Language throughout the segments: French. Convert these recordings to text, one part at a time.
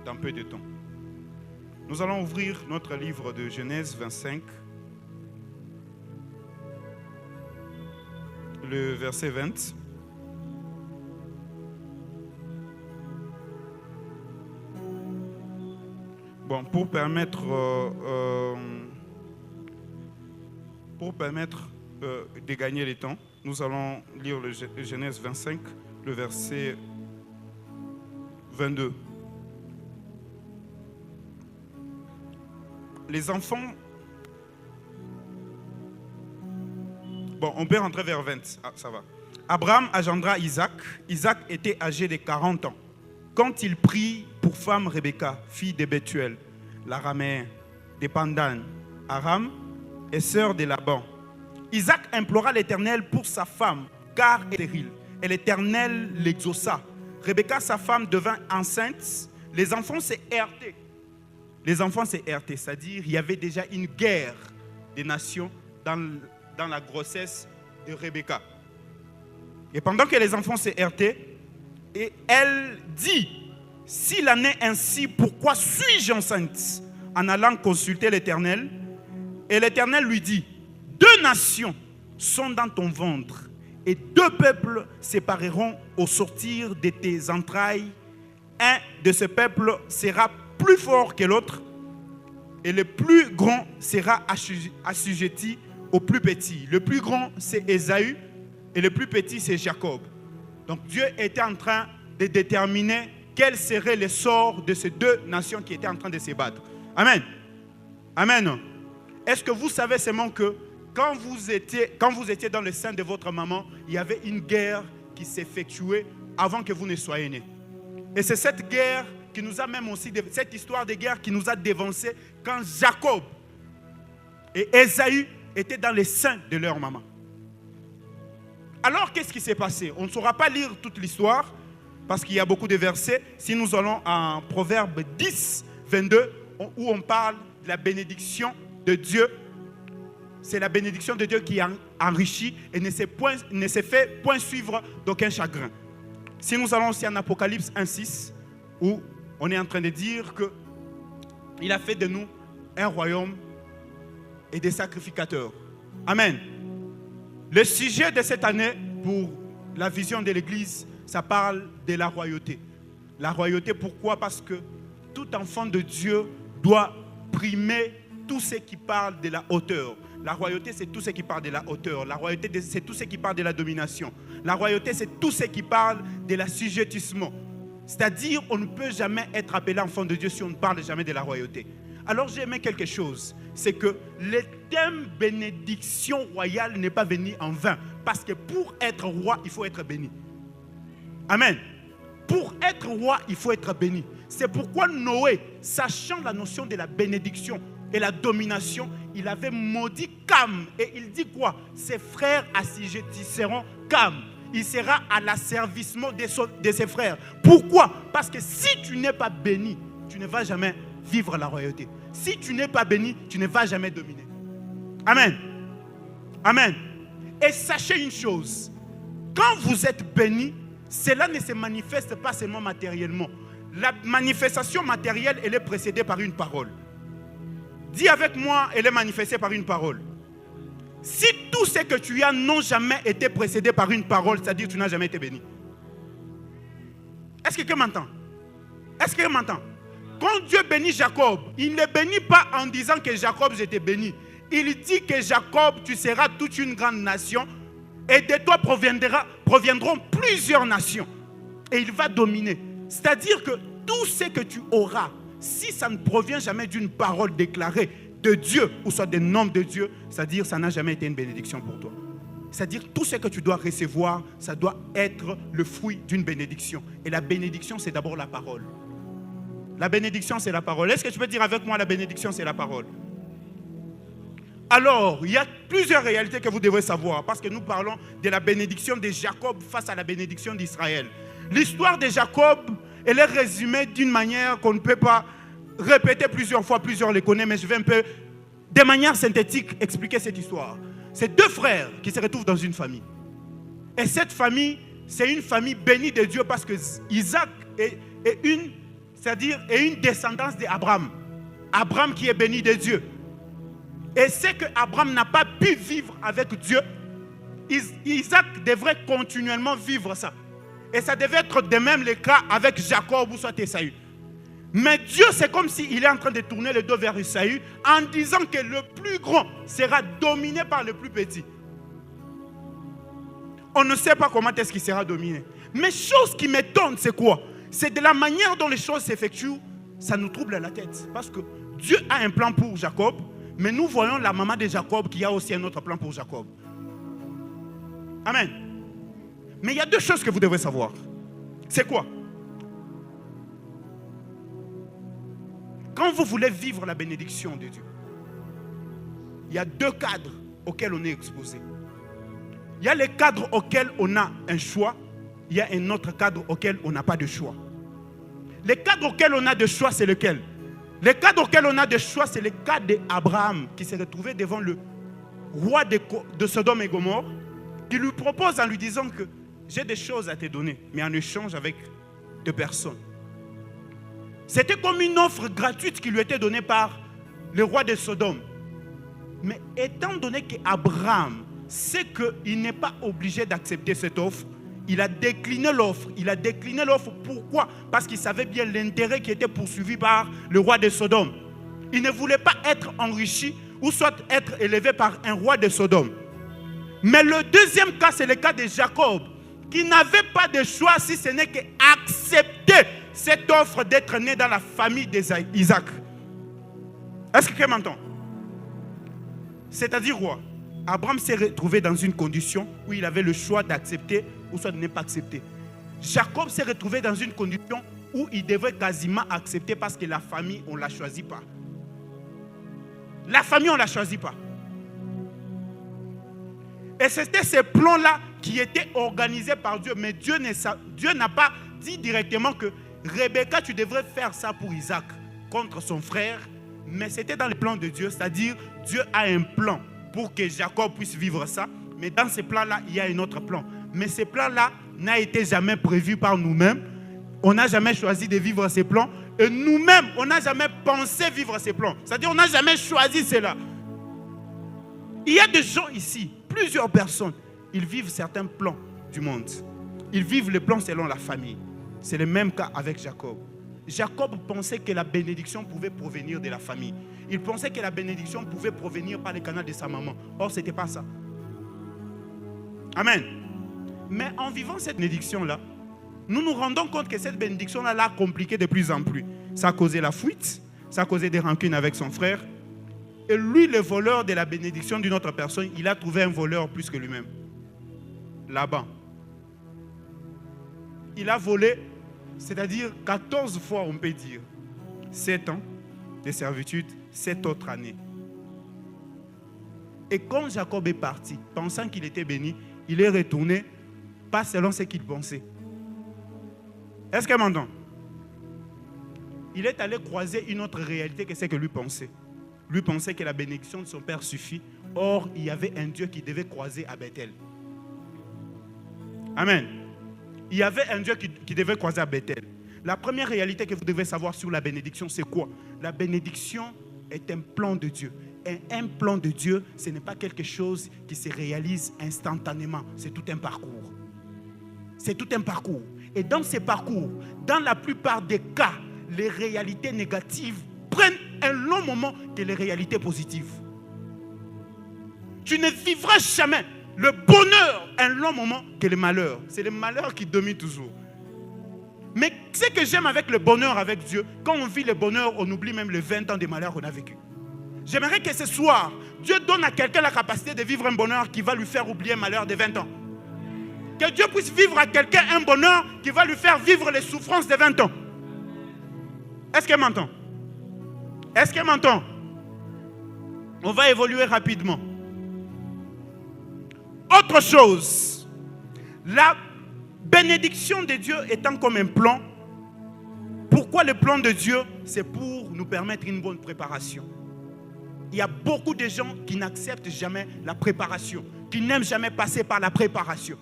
dans peu de temps. Nous allons ouvrir notre livre de Genèse 25, le verset 20. Bon, pour permettre de gagner le temps, nous allons lire le Genèse 25, le verset 22. Les enfants... Bon, on peut rentrer vers 20. Ah, ça va. Abraham engendra Isaac. Isaac était âgé de 40 ans. Quand il prit pour femme Rebecca, fille de Bethuel, l'araméen, de Pandan, Aram, et sœur de Laban. Isaac implora l'Éternel pour sa femme, car elle était stérile. Et l'Éternel l'exauça. Rebecca, sa femme, devint enceinte. Les enfants s'est heurtés. C'est-à-dire il y avait déjà une guerre des nations dans la grossesse de Rebecca. Et pendant que les enfants s'est heurtés, et elle dit, s'il en est ainsi, pourquoi suis-je enceinte? En allant consulter l'Éternel. Et l'Éternel lui dit, 2 nations sont dans ton ventre, et 2 peuples sépareront au sortir de tes entrailles. Un de ces peuples sera plus fort que l'autre, et le plus grand sera assujetti au plus petit. Le plus grand, c'est Ésaü, et le plus petit, c'est Jacob. Donc Dieu était en train de déterminer quel serait le sort de ces 2 nations qui étaient en train de se battre. Amen. Amen. Est-ce que vous savez seulement que quand vous étiez dans le sein de votre maman, il y avait une guerre qui s'effectuait avant que vous ne soyez nés. Et c'est cette guerre qui nous a même aussi, cette histoire de guerre qui nous a dévancés quand Jacob et Ésaü étaient dans le sein de leur maman. Alors qu'est-ce qui s'est passé? On ne saura pas lire toute l'histoire parce qu'il y a beaucoup de versets. Si nous allons en Proverbe 10, 22, où on parle de la bénédiction de Dieu, c'est la bénédiction de Dieu qui enrichit et ne se fait point suivre d'aucun chagrin. Si nous allons aussi en Apocalypse 1,6, où on est en train de dire qu'il a fait de nous un royaume et des sacrificateurs. Amen. Le sujet de cette année pour la vision de l'Église, ça parle de la royauté. La royauté, pourquoi? Parce que tout enfant de Dieu doit primer tout ce qui parle de la hauteur. La royauté, c'est tout ce qui parle de la hauteur. La royauté, c'est tout ce qui parle de la domination. La royauté, c'est tout ce qui parle de l'assujettissement. C'est-à-dire, on ne peut jamais être appelé enfant de Dieu si on ne parle jamais de la royauté. Alors, j'ai aimé quelque chose. C'est que le thème bénédiction royale n'est pas venu en vain. Parce que pour être roi, il faut être béni. Amen. Pour être roi, il faut être béni. C'est pourquoi Noé, sachant la notion de la bénédiction et la domination, il avait maudit Cam. Et il dit quoi? Ses frères assujettisseront Cam. Il sera à l'asservissement de ses frères. Pourquoi? Parce que si tu n'es pas béni, tu ne vas jamais vivre la royauté. Si tu n'es pas béni, tu ne vas jamais dominer. Amen. Amen. Et sachez une chose. Quand vous êtes béni, cela ne se manifeste pas seulement matériellement. La manifestation matérielle, elle est précédée par une parole. Dis avec moi, elle est manifestée par une parole. Si tout ce que tu as n'ont jamais été précédé par une parole, c'est-à-dire que tu n'as jamais été béni. Est-ce que quelqu'un m'entend? Est-ce que quelqu'un m'entend? Quand Dieu bénit Jacob, il ne bénit pas en disant que Jacob, je t'ai béni. Il dit que Jacob, tu seras toute une grande nation et de toi proviendront plusieurs nations. Et il va dominer. C'est-à-dire que tout ce que tu auras, si ça ne provient jamais d'une parole déclarée de Dieu, ou soit des noms de Dieu, c'est-à-dire ça n'a jamais été une bénédiction pour toi. C'est-à-dire tout ce que tu dois recevoir, ça doit être le fruit d'une bénédiction. Et la bénédiction, c'est d'abord la parole. La bénédiction, c'est la parole. Est-ce que tu peux dire avec moi, la bénédiction, c'est la parole? Alors, il y a plusieurs réalités que vous devrez savoir, parce que nous parlons de la bénédiction de Jacob face à la bénédiction d'Israël. L'histoire de Jacob, elle est résumée d'une manière qu'on ne peut pas répéter plusieurs fois, plusieurs les connaissent, mais je vais un peu, de manière synthétique, expliquer cette histoire. C'est 2 frères qui se retrouvent dans une famille. Et cette famille, c'est une famille bénie de Dieu parce que Isaac est une c'est-à-dire et une descendance d'Abraham. Abraham qui est béni de Dieu. Et c'est que Abraham n'a pas pu vivre avec Dieu. Isaac devrait continuellement vivre ça. Et ça devait être de même le cas avec Jacob ou soit Esaü. Mais Dieu, c'est comme s'il est en train de tourner le dos vers Esaü en disant que le plus grand sera dominé par le plus petit. On ne sait pas comment est-ce qu'il sera dominé. Mais chose qui m'étonne, c'est quoi? C'est de la manière dont les choses s'effectuent, ça nous trouble la tête. Parce que Dieu a un plan pour Jacob, mais nous voyons la maman de Jacob qui a aussi un autre plan pour Jacob. Amen. Mais il y a deux choses que vous devez savoir. C'est quoi? Quand vous voulez vivre la bénédiction de Dieu, il y a deux cadres auxquels on est exposé. Il y a les cadres auxquels on a un choix. Il y a un autre cadre auquel on n'a pas de choix. Les cadres auxquels on a de choix, c'est lequel? Les cadres auxquels on a de choix, c'est le cas d'Abraham qui s'est retrouvé devant le roi de Sodome et Gomorrhe, qui lui propose en lui disant que j'ai des choses à te donner, mais en échange avec deux personnes. C'était comme une offre gratuite qui lui était donnée par le roi de Sodome. Mais étant donné qu'Abraham sait qu'il n'est pas obligé d'accepter cette offre, il a décliné l'offre. Il a décliné l'offre. Pourquoi? Parce qu'il savait bien l'intérêt qui était poursuivi par le roi de Sodome. Il ne voulait pas être enrichi ou soit être élevé par un roi de Sodome. Mais le deuxième cas, c'est le cas de Jacob, qui n'avait pas de choix si ce n'est qu'accepter cette offre d'être né dans la famille d'Isaac. Est-ce que quelqu'un m'entend? C'est-à-dire quoi? Abraham s'est retrouvé dans une condition où il avait le choix d'accepter ou soit de ne pas accepter. Jacob s'est retrouvé dans une condition où il devait quasiment accepter parce que la famille, on ne la choisit pas. La famille, on ne la choisit pas. Et c'était ces plans-là qui étaient organisés par Dieu. Mais Dieu n'a pas dit directement que Rebecca, tu devrais faire ça pour Isaac contre son frère. Mais c'était dans le plan de Dieu. C'est-à-dire, Dieu a un plan pour que Jacob puisse vivre ça. Mais dans ce plan-là, il y a un autre plan. Mais ce plan-là n'a été jamais prévu par nous-mêmes. On n'a jamais choisi de vivre ces plans. Et nous-mêmes, on n'a jamais pensé vivre ces plans. C'est-à-dire, on n'a jamais choisi cela. Il y a des gens ici, plusieurs personnes, ils vivent certains plans du monde. Ils vivent les plans selon la famille. C'est le même cas avec Jacob. Jacob pensait que la bénédiction pouvait provenir de la famille. Il pensait que la bénédiction pouvait provenir par le canal de sa maman. Or, ce n'était pas ça. Amen. Mais en vivant cette bénédiction-là, nous nous rendons compte que cette bénédiction-là l'a compliqué de plus en plus. Ça a causé la fuite, ça a causé des rancunes avec son frère. Et lui, le voleur de la bénédiction d'une autre personne, il a trouvé un voleur plus que lui-même. Laban. Il a volé, c'est-à-dire 14 fois, on peut dire, 7 ans de servitude, 7 autres années. Et quand Jacob est parti, pensant qu'il était béni, il est retourné, pas selon ce qu'il pensait. Est-ce qu'elle m'entend? Il est allé croiser une autre réalité que ce que lui pensait. Lui pensait que la bénédiction de son père suffit. Or, il y avait un Dieu qui devait croiser à Bethel. Amen. Il y avait un Dieu qui devait croiser à Bethel. La première réalité que vous devez savoir sur la bénédiction, c'est quoi? La bénédiction est un plan de Dieu. Et un plan de Dieu, ce n'est pas quelque chose qui se réalise instantanément. C'est tout un parcours. C'est tout un parcours. Et dans ces parcours, dans la plupart des cas, les réalités négatives prennent un long moment que les réalités positives. Tu ne vivras jamais le bonheur un long moment que le malheur. C'est le malheur qui domine toujours. Mais ce que j'aime avec le bonheur avec Dieu, quand on vit le bonheur, on oublie même les 20 ans de malheur qu'on a vécu. J'aimerais que ce soir, Dieu donne à quelqu'un la capacité de vivre un bonheur qui va lui faire oublier un malheur de 20 ans. Que Dieu puisse vivre à quelqu'un un bonheur qui va lui faire vivre les souffrances de 20 ans. Est-ce qu'elle m'entend? Est-ce qu'elle m'entend? On va évoluer rapidement. Autre chose, la bénédiction de Dieu étant comme un plan. Pourquoi le plan de Dieu? C'est pour nous permettre une bonne préparation. Il y a beaucoup de gens qui n'acceptent jamais la préparation, qui n'aiment jamais passer par la préparation.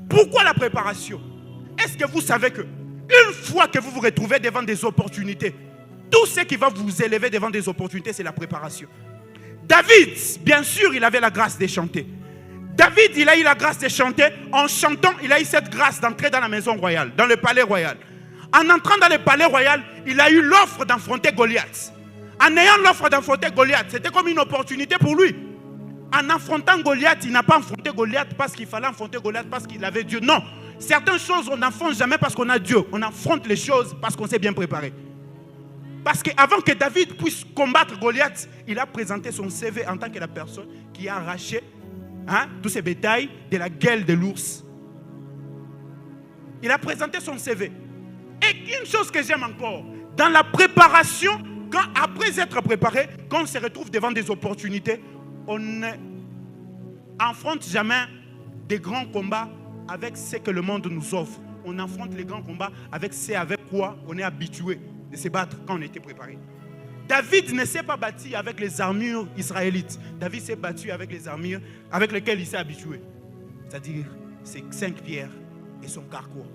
Pourquoi la préparation? Est-ce que vous savez que Une fois que vous vous retrouvez devant des opportunités, tout ce qui va vous élever devant des opportunités, c'est la préparation. David, bien sûr, il avait la grâce de chanter. David, il a eu la grâce de chanter. En chantant, il a eu cette grâce d'entrer dans la maison royale, dans le palais royal. En entrant dans le palais royal, il a eu l'offre d'affronter Goliath. En ayant l'offre d'affronter Goliath, c'était comme une opportunité pour lui. En affrontant Goliath, il n'a pas affronté Goliath parce qu'il fallait affronter Goliath parce qu'il avait Dieu. Non, certaines choses, on n'affronte jamais parce qu'on a Dieu. On affronte les choses parce qu'on s'est bien préparé. Parce qu'avant que David puisse combattre Goliath, il a présenté son CV en tant que la personne qui a arraché tous ces bétails de la gueule de l'ours. Il a présenté son CV. Et une chose que j'aime encore, dans la préparation, après être préparé, quand on se retrouve devant des opportunités, on n'affronte jamais des grands combats avec ce que le monde nous offre. On affronte les grands combats avec ce avec quoi on est habitué de se battre quand on était préparé. David ne s'est pas battu avec les armures israélites. David s'est battu avec les armures avec lesquelles il s'est habitué. C'est-à-dire ses 5 pierres et son carquois.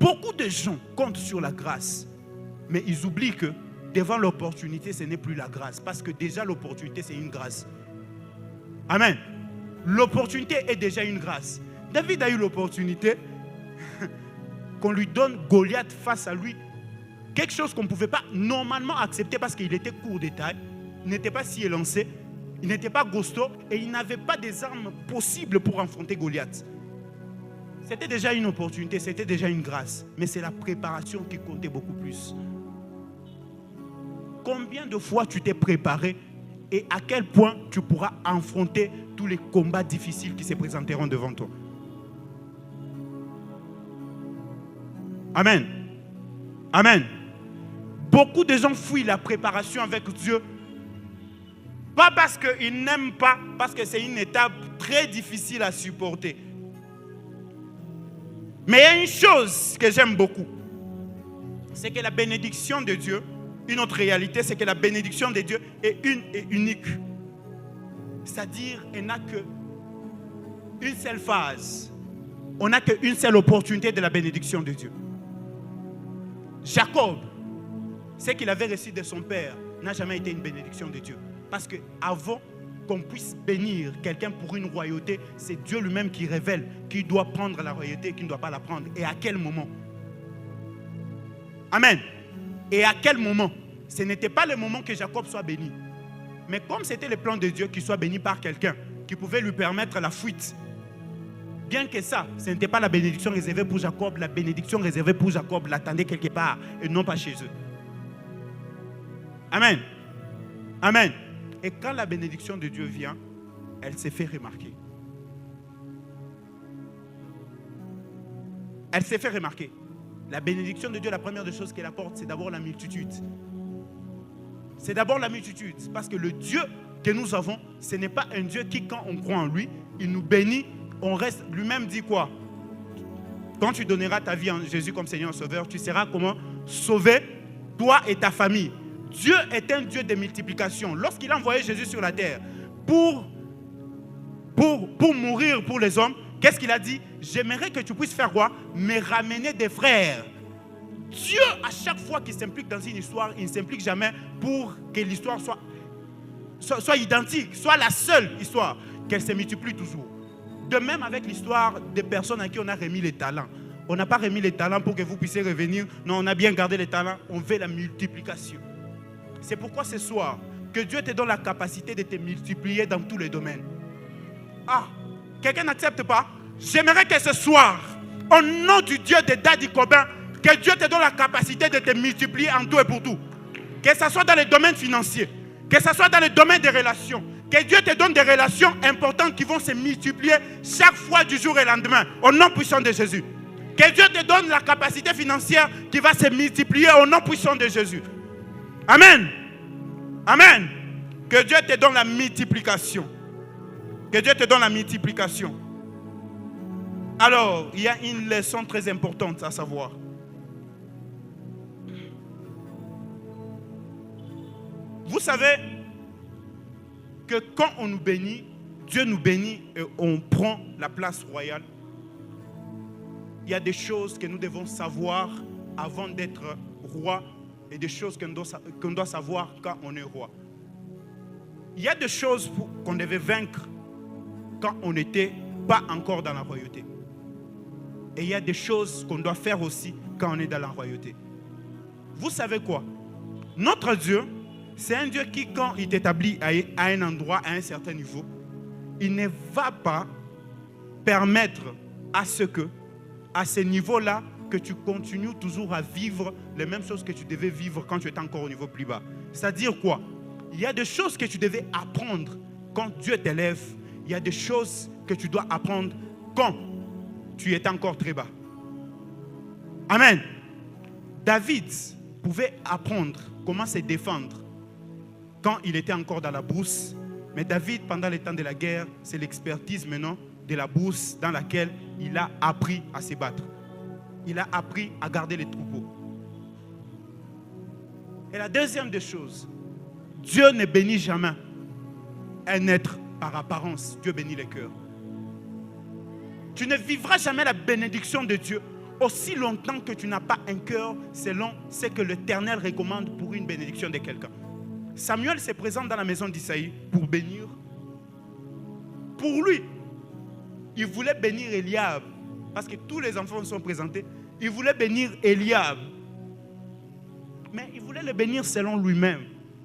Beaucoup de gens comptent sur la grâce, mais ils oublient que devant l'opportunité, ce n'est plus la grâce. Parce que déjà l'opportunité, c'est une grâce. Amen. L'opportunité est déjà une grâce. David a eu l'opportunité qu'on lui donne Goliath face à lui. Quelque chose qu'on ne pouvait pas normalement accepter parce qu'il était court de taille, il n'était pas si élancé, il n'était pas costaud et il n'avait pas des armes possibles pour affronter Goliath. C'était déjà une opportunité, c'était déjà une grâce. Mais c'est la préparation qui comptait beaucoup plus. Combien de fois tu t'es préparé et à quel point tu pourras affronter tous les combats difficiles qui se présenteront devant toi. Amen. Amen. Beaucoup de gens fuient la préparation avec Dieu. Pas parce qu'ils n'aiment pas, parce que c'est une étape très difficile à supporter. Mais il y a une chose que j'aime beaucoup. C'est que la bénédiction de Dieu, une autre réalité, c'est que la bénédiction de Dieu est une et unique. C'est-à-dire, elle n'a qu'une seule phase. On n'a qu'une seule opportunité de la bénédiction de Dieu. Jacob, ce qu'il avait reçu de son père n'a jamais été une bénédiction de Dieu. Parce qu'avant qu'on puisse bénir quelqu'un pour une royauté, c'est Dieu lui-même qui révèle qui doit prendre la royauté et qui ne doit pas la prendre. Et à quel moment? Amen. Et à quel moment? Ce n'était pas le moment que Jacob soit béni. Mais comme c'était le plan de Dieu qu'il soit béni par quelqu'un qui pouvait lui permettre la fuite, bien que ça, ce n'était pas la bénédiction réservée pour Jacob, la bénédiction réservée pour Jacob l'attendait quelque part et non pas chez eux. Amen. Amen. Et quand la bénédiction de Dieu vient, elle s'est fait remarquer. Elle s'est fait remarquer. La bénédiction de Dieu, la première des choses qu'elle apporte, c'est d'abord la multitude. C'est d'abord la multitude. Parce que le Dieu que nous avons, ce n'est pas un Dieu qui, quand on croit en lui, il nous bénit, on reste. Lui-même dit quoi? Quand tu donneras ta vie en Jésus comme Seigneur Sauveur, tu seras comment? Sauvé, toi et ta famille. Dieu est un Dieu de multiplication. Lorsqu'il a envoyé Jésus sur la terre pour mourir pour les hommes, qu'est-ce qu'il a dit? J'aimerais que tu puisses faire quoi? Me ramener des frères. Dieu, à chaque fois qu'il s'implique dans une histoire, il ne s'implique jamais pour que l'histoire soit identique, soit la seule histoire, qu'elle se multiplie toujours. De même avec l'histoire des personnes à qui on a remis les talents. On n'a pas remis les talents pour que vous puissiez revenir. Non, on a bien gardé les talents. On veut la multiplication. C'est pourquoi ce soir, que Dieu te donne la capacité de te multiplier dans tous les domaines. Ah, quelqu'un n'accepte pas? J'aimerais que ce soir, au nom du Dieu de Daddy Cobin, que Dieu te donne la capacité de te multiplier en tout et pour tout. Que ce soit dans les domaines financiers, que ce soit dans les domaines des relations. Que Dieu te donne des relations importantes qui vont se multiplier chaque fois du jour et lendemain. Au nom puissant de Jésus. Que Dieu te donne la capacité financière qui va se multiplier au nom puissant de Jésus. Amen. Amen. Que Dieu te donne la multiplication. Que Dieu te donne la multiplication. Alors, il y a une leçon très importante à savoir. Vous savez que quand on nous bénit, Dieu nous bénit et on prend la place royale. il y a des choses que nous devons savoir avant d'être roi et des choses qu'on doit savoir quand on est roi. Il y a des choses qu'on devait vaincre quand on n'était pas encore dans la royauté. Et il y a des choses qu'on doit faire aussi quand on est dans la royauté. Vous savez quoi? Notre Dieu, c'est un Dieu qui, quand il t'établit à un endroit, à un certain niveau, il ne va pas permettre à ce niveau-là, que tu continues toujours à vivre les mêmes choses que tu devais vivre quand tu étais encore au niveau plus bas. C'est-à-dire quoi? Il y a des choses que tu devais apprendre quand Dieu t'élève. Il y a des choses que tu dois apprendre quand tu étais encore très bas. Amen. David pouvait apprendre comment se défendre quand il était encore dans la brousse. Mais David, pendant les temps de la guerre, c'est l'expertise maintenant de la brousse dans laquelle il a appris à se battre. Il a appris à garder les troupeaux. Et la deuxième des choses, Dieu ne bénit jamais un être par apparence. Dieu bénit les cœurs. Tu ne vivras jamais la bénédiction de Dieu aussi longtemps que tu n'as pas un cœur selon ce que l'Éternel recommande pour une bénédiction de quelqu'un. Samuel se présente dans la maison d'Isaïe pour bénir. Pour lui, il voulait bénir Eliab parce que tous les enfants sont présentés. Il voulait bénir Eliab. Mais il voulait le bénir selon lui-même.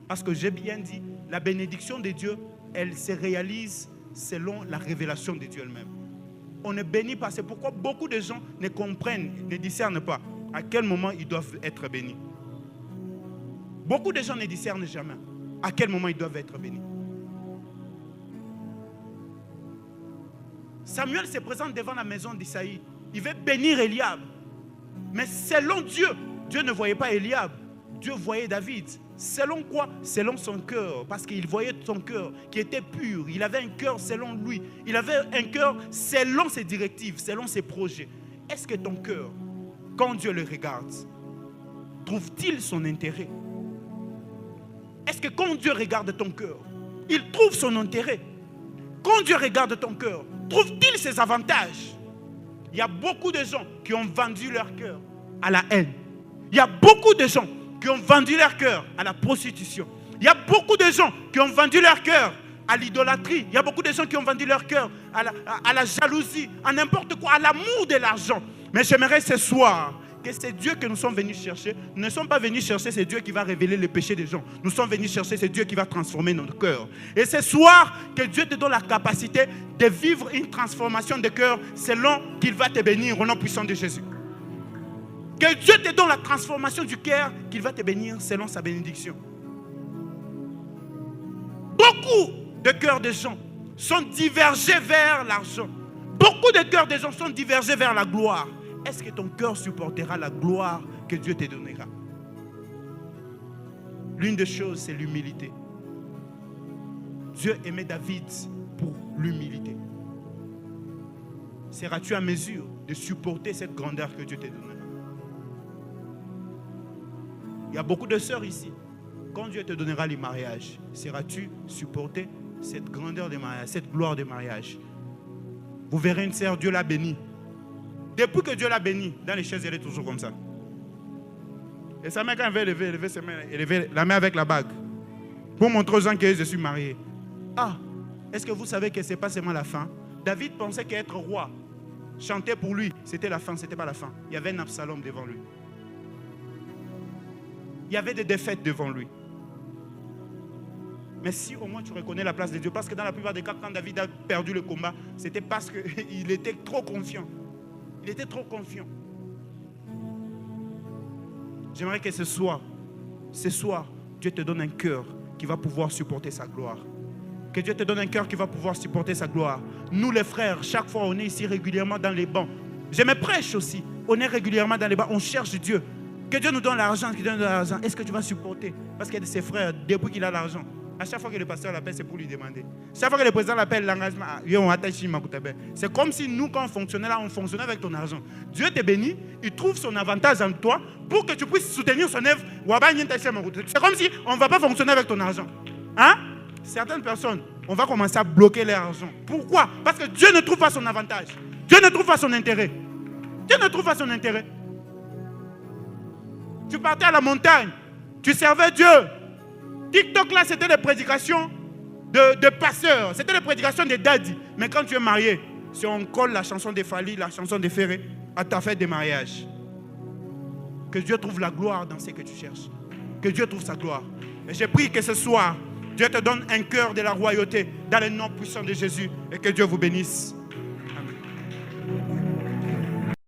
Parce que j'ai bien dit, la bénédiction de Dieu, elle se réalise selon la révélation de Dieu elle-même. On ne bénit pas. C'est pourquoi beaucoup de gens ne comprennent, ne discernent pas à quel moment ils doivent être bénis. Beaucoup de gens ne discernent jamais à quel moment ils doivent être bénis. Samuel se présente devant la maison d'Isaïe. Il veut bénir Eliab. Mais selon Dieu, Dieu ne voyait pas Eliab. Dieu voyait David. Selon quoi? Selon son cœur. Parce qu'il voyait son cœur qui était pur. Il avait un cœur selon lui. Il avait un cœur selon ses directives, selon ses projets. Est-ce que ton cœur, quand Dieu le regarde, trouve-t-il son intérêt? Est-ce que quand Dieu regarde ton cœur, il trouve son intérêt? Quand Dieu regarde ton cœur, trouve-t-il ses avantages? Il y a beaucoup de gens qui ont vendu leur cœur à la haine. Il y a beaucoup de gens qui ont vendu leur cœur à la prostitution. Il y a beaucoup de gens qui ont vendu leur cœur à l'idolâtrie. Il y a beaucoup de gens qui ont vendu leur cœur à la jalousie, à n'importe quoi, à l'amour de l'argent. Mais j'aimerais ce soir que c'est Dieu que nous sommes venus chercher. Nous ne sommes pas venus chercher, c'est Dieu qui va révéler les péchés des gens. Nous sommes venus chercher, c'est Dieu qui va transformer notre cœur. Et ce soir, que Dieu te donne la capacité de vivre une transformation de cœur selon qu'il va te bénir au nom puissant de Jésus. Que Dieu te donne la transformation du cœur, qu'il va te bénir selon sa bénédiction. Beaucoup de cœurs des gens sont divergés vers l'argent. Beaucoup de cœurs des gens sont divergés vers la gloire. Est-ce que ton cœur supportera la gloire que Dieu te donnera? L'une des choses, c'est l'humilité. Dieu aimait David pour l'humilité. Seras-tu à mesure de supporter cette grandeur que Dieu te donnera? Il y a beaucoup de sœurs ici. Quand Dieu te donnera le mariage, seras-tu supporter cette grandeur de mariage, cette gloire de mariage? Vous verrez une sœur, Dieu l'a bénie. Depuis que Dieu l'a bénie, dans les chaises, elle est toujours comme ça. Et sa mère, quand elle veut élever ses mains, elle lève la main avec la bague. Pour montrer aux gens que je suis marié. Ah, est-ce que vous savez que ce n'est pas seulement la fin? David pensait qu'être roi, chanter pour lui, c'était la fin, ce n'était pas la fin. Il y avait un Absalom devant lui. Il y avait des défaites devant lui. Mais si au moins tu reconnais la place de Dieu, parce que dans la plupart des cas, quand David a perdu le combat, c'était parce qu'il était trop confiant. Il était trop confiant. J'aimerais que ce soir, Dieu te donne un cœur qui va pouvoir supporter sa gloire. Que Dieu te donne un cœur qui va pouvoir supporter sa gloire. Nous les frères, chaque fois on est ici régulièrement dans les bancs. Je me prêche aussi. On est régulièrement dans les bancs, on cherche Dieu. Que Dieu nous donne l'argent, qu'il donne l'argent. Est-ce que tu vas supporter? Parce qu'il y a de ses frères, depuis qu'il a l'argent, à chaque fois que le pasteur l'appelle, c'est pour lui demander. Chaque fois que le président l'appelle, l'engagement, c'est comme si nous, quand on fonctionnait là, on fonctionnait avec ton argent. Dieu te bénit, il trouve son avantage en toi pour que tu puisses soutenir son œuvre. C'est comme si on ne va pas fonctionner avec ton argent. Hein? Certaines personnes, on va commencer à bloquer leur argent. Pourquoi? Parce que Dieu ne trouve pas son avantage. Dieu ne trouve pas son intérêt. Dieu ne trouve pas son intérêt. Tu partais à la montagne, tu servais Dieu. TikTok là, c'était des prédications de pasteurs, c'était des prédications de daddy. Mais quand tu es marié, si on colle la chanson des Fali, la chanson des Ferré, à ta fête de mariage. Que Dieu trouve la gloire dans ce que tu cherches. Que Dieu trouve sa gloire. Et j'ai prie que ce soir, Dieu te donne un cœur de la royauté dans le nom puissant de Jésus et que Dieu vous bénisse.